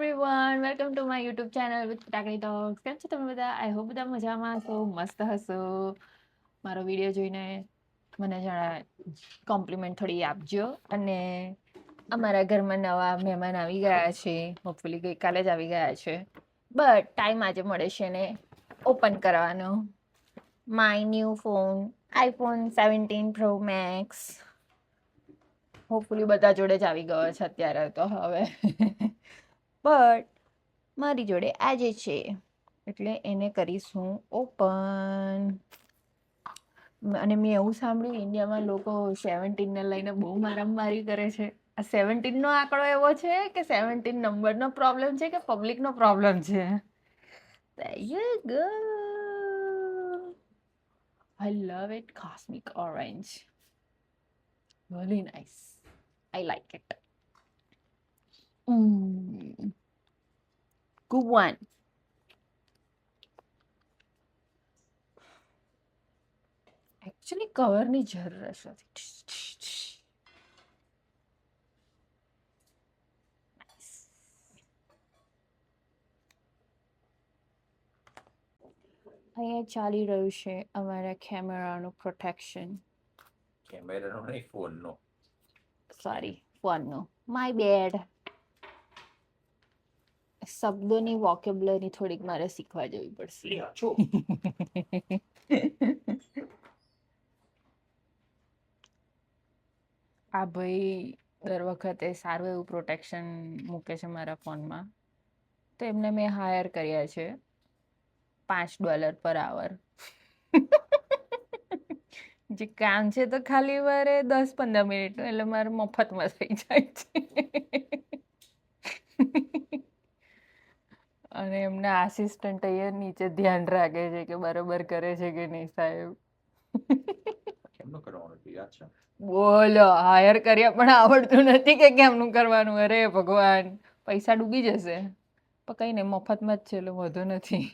Everyone, welcome to my YouTube channel with Fatakdi talks. કેમ છો તમે બધા? આઈ હોપ બધા મજામાં હશો, મસ્ત હશો. મારો વિડીયો જોઈને મને જરા કોમ્પ્લિમેન્ટ થોડી આપજો. અને અમારા ઘરમાં નવા મહેમાન આવી ગયા છે, હોપફુલી ગઈકાલે જ આવી ગયા છે, બટ ટાઈમ આજે મળે છે ને ઓપન કરવાનો my new phone iPhone 17 pro max. Hopefully બધા જોડે જ આવી ગયો છે અત્યારે તો હવે. બટ મારી જોડે આજે છે એટલે એને કરીશું ઓપન. અને મેં એવું સાંભળ્યું ઇન્ડિયામાં લોકો 17 ને લઈને બહુ મારામારી કરે છે. આ 17 નો આંકડો એવો છે કે 17 નંબરનો પ્રોબ્લેમ છે કે પબ્લિકનો પ્રોબ્લેમ છે? There you go. I love it. Cosmic orange. Really nice. I like it. Good one. Actually કવરની જરૂર હશે. અહીંયા ચાલી રહ્યું છે અમારા કેમેરાનું પ્રોટેક્શન. કેમેરાનો નહીં, ફોનનો. સોરી, ફોનનું. My bad. શબ્દોની વોકેબ્યુલરી થોડીક મારે શીખવા જવી પડશે. આ ભાઈ દર વખતે સારું એવું પ્રોટેક્શન મૂકે છે મારા ફોનમાં, તો એમને મેં હાયર કર્યા છે $5 પર આવર. જે કામ છે તો ખાલી મારે 10-15 મિનિટનું, એટલે મારે મફતમાં થઈ જાય છે. અને એમના આસિસ્ટન્ટ અહીંયા નીચે ધ્યાન રાખે છે કે બરોબર કરે છે કે નહીં સાહેબ. કેમનું કરવાનું હતું યાદ છે? બોલો, હાયર કર્યા પણ આવડતું નથી કે કેમનું કરવાનું. અરે ભગવાન, પૈસા ડૂબી જશે. પણ કઈ નહીં, મફતમાં જ છે એટલે વધુ નથી.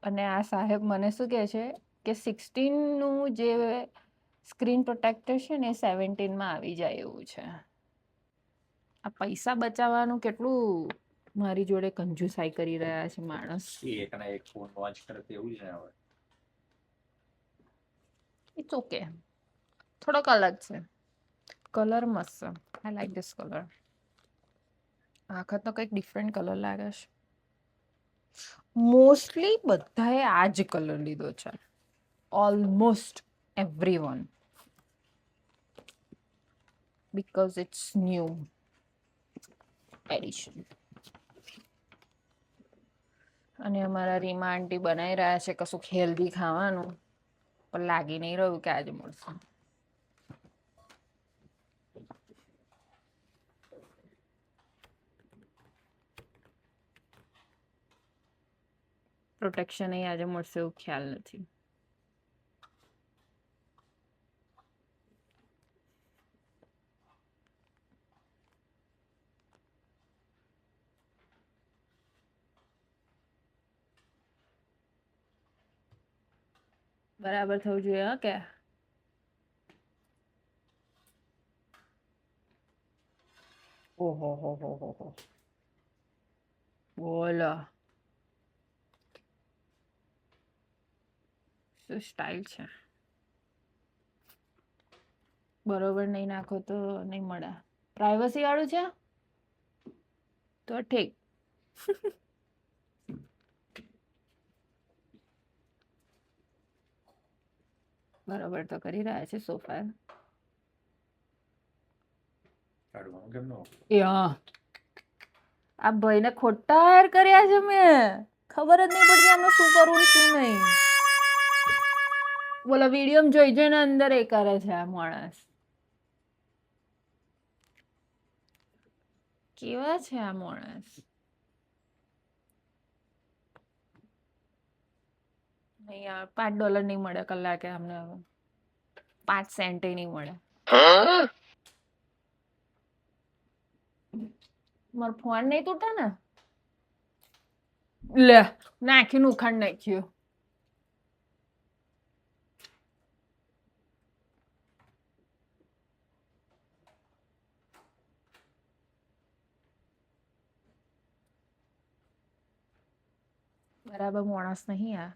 અને આ સાહેબ મને શું કહે છે કે 16નું જે સ્ક્રીન પ્રોટેક્ટર છે ને 17માં આવી જાય એવું છે. આ પૈસા બચાવવાનું કેટલું મારી જોડે કંજુસાઈ કરી રહ્યા છે માણસ. એકના એક ફોન લોન્ચ કરે તેવું જ ને હવે. ઇટ્સ ઓકે, થોડોક અલગ છે. કલર મસ્ત છે. I like this colour. આ વખત તો કંઈક ડિફરન્ટ કલર લાગે છે. મોસ્ટલી બધાએ આ જ કલર લીધો છે, almost everyone, because it's new edition. અને અમારા રીમા આંટી બનાવી રહ્યા છે કશું હેલ્ધી ખાવાનું, પણ લાગી નહીં રહ્યું કે આજે મળશે. પ્રોટેક્શન અહીં આજે મળશે એવું ખ્યાલ નથી. બરાબર થવું જોઈએ. હા કે ઓહો હો હો હો હો, બોલો શું સ્ટાઇલ છે. બરોબર નહીં નાખો તો નહીં મળે. પ્રાઇવસી વાળું છે તો ઠીક. બરોબર તો કરી રહ્યા છે સોફા. આ ભાઈને ખોટા હાયર કર્યા છે મેં, ખબર જ નહીં પડતી આમને શું કરવું શું નહીં. બોલો, વિડીયો જોઈ જોઈને અંદર એ કરે છે આ માણસ. કેવા છે આ માણસ. નહીં યાર, $5 નહીં મળે કલાકે અમને, 5 સેન્ટ નહીં મળે. મારો ફોન નહીં તૂટે ને? લે, નાખ્યું ઉખાડ નાખ્યું. બરાબર માણસ નહીં આ,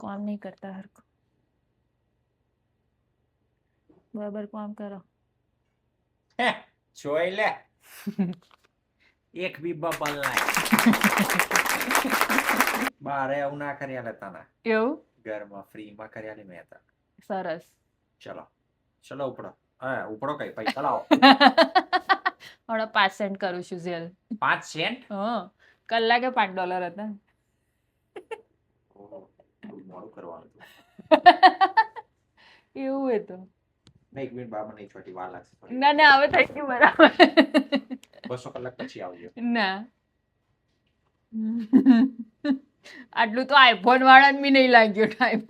કામ નહીં કરતા હરખું. બરાબર કામ કરો. હે જોઈ લે એક બી બબલ નહીં. બારે આવું ના કર્યા લેતા ના, એવું ઘરમાં ફ્રીમાં કર્યા લે મેં હતા. સરસ. ચલો ચલો ઉપડો. હા ઉપડો કઈ પૈસા લાવો. હમણાં 5 સેન્ટ કરું છું ઝેલ. 5 સેન્ટ. હા, કલાકે $5 હતા. ઓહો, થોડું મોડું કરવાનું હતું. એવું એ તો. ના, 1 મિનિટ બાબા નહીં છોટી વાર લાગશે થોડી. ના ના, હવે થઈ ગયું બરાબર. 200 કલાક પછી આવજો. ના. આટલું તો આઈફોન વાળાને બી નહીં લાગ્યો ટાઈમ.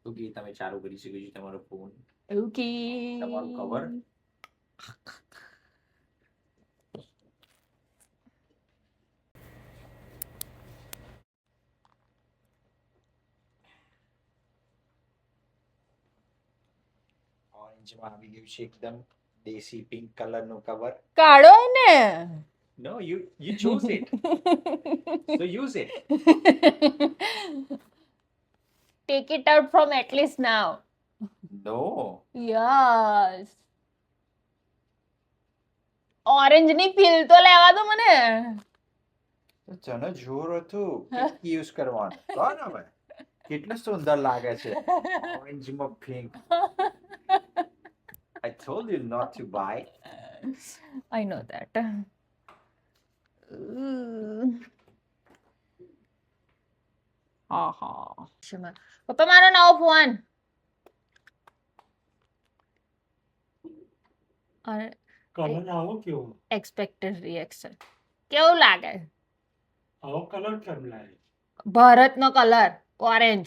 તો કે તમે ચાલુ કરી શકો છો તમારો ફોન. એવું કે તમારું cover? ઓરેન્જમાં આવી ગયું છે એકદમ દેશી પિંક કલર નું કવર. કાળો ને. No, you chose it. So use it. Take it out from at least now. No. Yes. Orange ની પીલ તો લેવા દો મને. તને જોર હતું યુઝ કરવાનું. કોણ હવે કેટલું સુંદર લાગે છે ઓરેન્જમાં pink. I told you not to buy. I know that. પપ્પા મારો નવો ફોન. કલર આવો કેવો એક્સપેક્ટેડ રિએક્શન કેવું લાગે? આવો કલર કેમ લાગે? ભારતનો કલર ઓરેન્જ.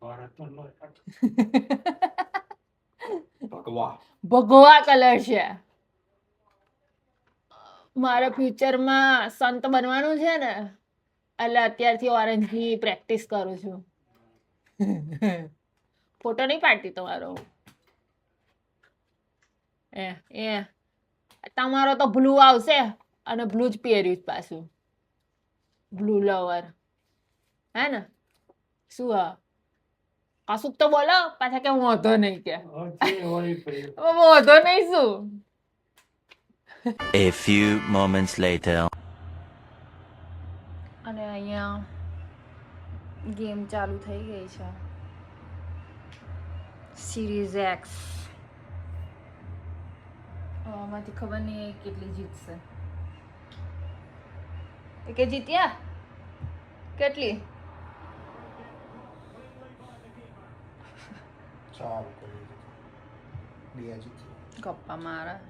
ભારતનો ભગવા. ભગવા કલર છે. મારા ફ્યુચરમાં સંત બનવાનું છે ને, એટલે અત્યારથી ઓરેન્જ ની પ્રેક્ટિસ કરું છું. ફોટો નહીં પાડતી તમારો. એ તમારો તો બ્લુ આવશે અને બ્લુ જ પહેર્યું પાછું. બ્લુ લવર હે ને? શું હા કશુંક તો બોલો પાછા કે વાંધો નહીં કે વાંધો નહીં શું? A few moments later. અને અહીંયા ગેમ ચાલુ થઈ ગઈ છે, સિરીઝ એક્સ. આમાંથી ખબર નહીં કેટલી જીતશે. કે જીત્યા કેટલી? ગપ્પા મારા.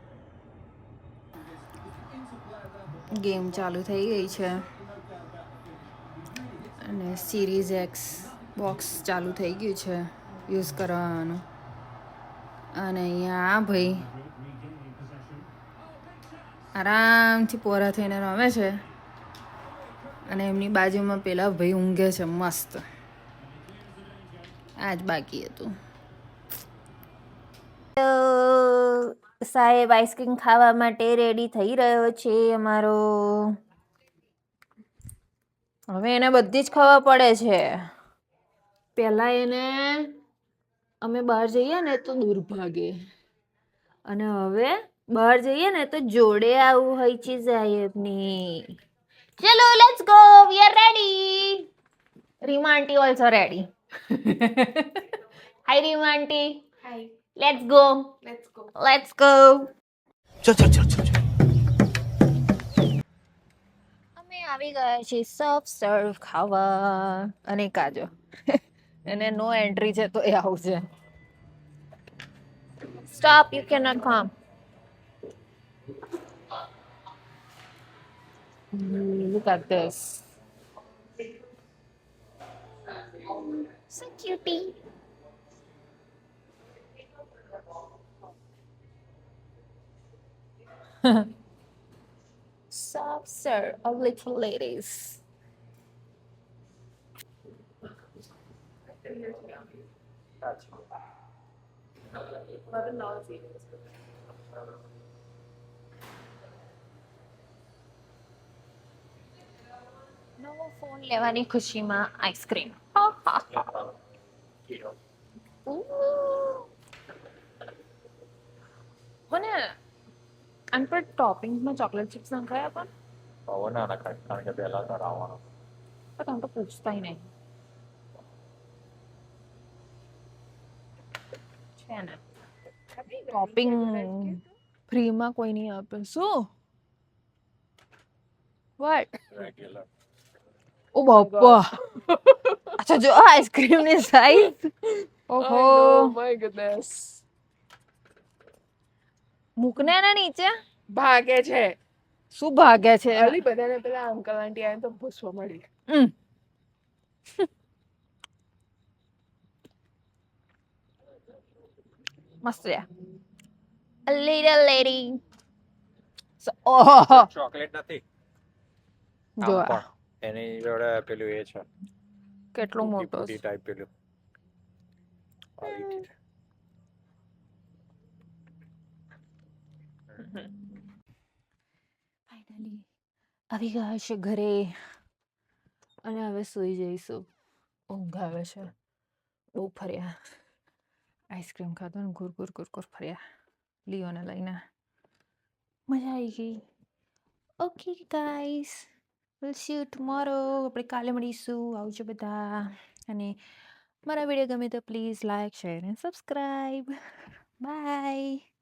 ગેમ ચાલુ થઈ ગઈ છે અને સિરીઝ એક્સ બોક્સ ચાલુ થઈ ગયું છે યુઝ કરવાનું. અને અહીંયા આ ભાઈ આરામથી પોરા થઈને રમે છે અને એમની બાજુમાં પેલા ભાઈ ઊંઘે છે મસ્ત. આજ બાકી હતું. સાહેબ આઈસ્ક્રીમ ખાવા માટે રેડી થઈ રહ્યો છે અમારો. હવે એને બધી જ ખબર પડે છે. પહેલા એને અમે બહાર જઈએ ને તો દૂર ભાગે, અને હવે બહાર જઈએ ને તો જોડે આવું હોય છે સાહેબની. ચલો let's go, we are ready. Reema aunty also ready. Hi Reema aunty. Hi. Let's go. Let's go. Let's go. Chal. અમે આવી ગયા છીએ સબ સર્વ ખાવા. અને કાજો એને નો એન્ટ્રી છે તો એ આવશે. Stop, you can not come. Look at this. So cutie. Soft serve of little ladies. નવો ફોન લેવાની ખુશીમાં આઈસ્ક્રીમ મને આન પર ટોપિંગમાં ચોકલેટ ચિપ્સ નાખાયા પણ હવે ના નખાય કારણ કે પહેલા કરાવવાનો તમે તો પૂછતાય નહીં છે ને ટોપિંગ ફ્રીમાં કોઈ નહીં આપે શું વોટ રેગ્યુલર ઓ બાપા અચ્છા જો આઈસ્ક્રીમ ની સાઈઝ ઓહો માય ગુડનેસ મૂકને ને નીચે ભાગે છે શું ભાગે છે અલી બધાને પેલા અંકલ આંટી આયા તો પૂછવા મળી હમ. મસ્ત છે A little lady ઓહો ચોકલેટ નથી જો આમ પણ એની જોડે પેલું એ છે કેટલો મોટો પૂરી ટાઈપ પેલું આવી રીતે. ફાઇનલી આવી ગયા છે ઘરે અને હવે સૂઈ જઈશું ઊંઘ આવે છે બહુ ફર્યા આઈસ્ક્રીમ ખાધો ને ગુર ફર્યા લિયોને લઈને મજા આવી ગઈ okay guys will see you tomorrow આપણે કાલે મળીશું આવજો બધા અને મારા વિડીયો ગમે તો please like share and subscribe by